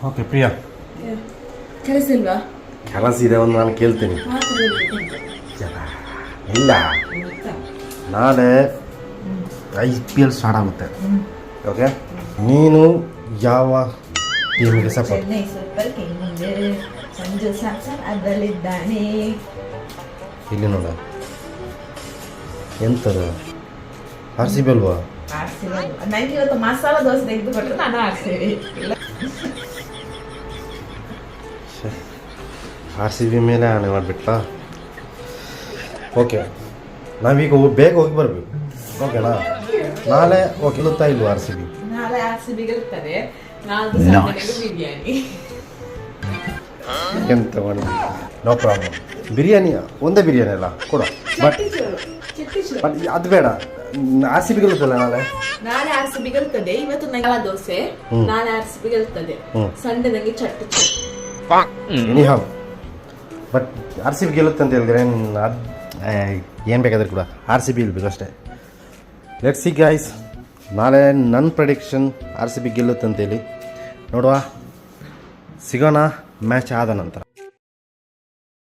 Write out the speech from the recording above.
Okay Priya, ಕೆಲಸ ಇಲ್ವಾ? ಕೆಲಸ ಇದೆ, ಒಂದು ನಾನು ಕೇಳ್ತೀನಿ. ಇಲ್ಲ, ನಾಳೆ IPL ಸ್ಟಾರ್ಟ್ ಆಗುತ್ತೆ. ಓಕೆ, ನೀನು ಯಾವ ಟೀಮಿಗೆ support? Chennai super kings. Sanju Samson ಅದರಲ್ಲಿದ್ದಾನೆ. ಇಲ್ಲಿ ನೋಡ, ಎಂಥದ್ದು RCB ಅಲ್ವಾ? ನನಗೆ ಇವತ್ತು ಮಸಾಲ ದೋಸೆ ತೆಗೆದು ಕೊಟ್ಟರೆ ನಾನು RCB. RCB ಮೇಲೆ ಆಣೆ ಮಾಡಿಬಿಟ್ಲಾ? ಓಕೆ, ನಾವೀಗ ಬೇಗ ಹೋಗಿ ಬರಬೇಕು. ಓಕೆನಾ? ನಾಳೆ ಗೆಲ್ಲುತ್ತಾ ಇಲ್ವಾ RCB? ನಾಳೆ RCB ಗೆಲ್ತದೆ. ನಾಲ್ಕು ಸಂಜೆಗೆ ಬಿರಿಯಾನಿ. ಎಂತ ಮಾಡಿ, ನೋ ಪ್ರಾಬ್ಲಮ್. ಬಿರಿಯಾನಿ ಒಂದೇ ಬಿರಿಯಾನಿ ಅಲ್ಲ ಕೊಡ, ಬಟ್ ಅದು ಬೇಡ. RCB ಗೆಲ್ಲುತ್ತಲ್ಲ ನಾಳೆ. ನಾಳೆ RCB ಗೆಲ್ತದೆ. ಇವತ್ತು ಮಸಾಲ ದೋಸೆ, ನಾಳೆ RCB ಗೆಲ್ತದೆ. ಸಂಡೆ ನಂಗೆ ಚಟ್ಟಿ. ಎನಿಹೌ, ಬಟ್ RCB ಗೆಲ್ಲುತ್ತೆ ಅಂತ ಹೇಳಿದ್ರೆ ಏನು ಬೇಕಾದ್ರೆ ಕೂಡ RCB ಇಲ್ಬೇಕು ಅಷ್ಟೇ. ಲೆಟ್ಸ್ ಸಿ ಗೈಸ್, ನಾಳೆ ನನ್ನ ಪ್ರೆಡಿಕ್ಷನ್ RCB ಗೆಲ್ಲುತ್ತೆ ಅಂತೇಳಿ ನೋಡುವ. ಸಿಗೋಣ ಮ್ಯಾಚ್ ಆದ ನಂತರ.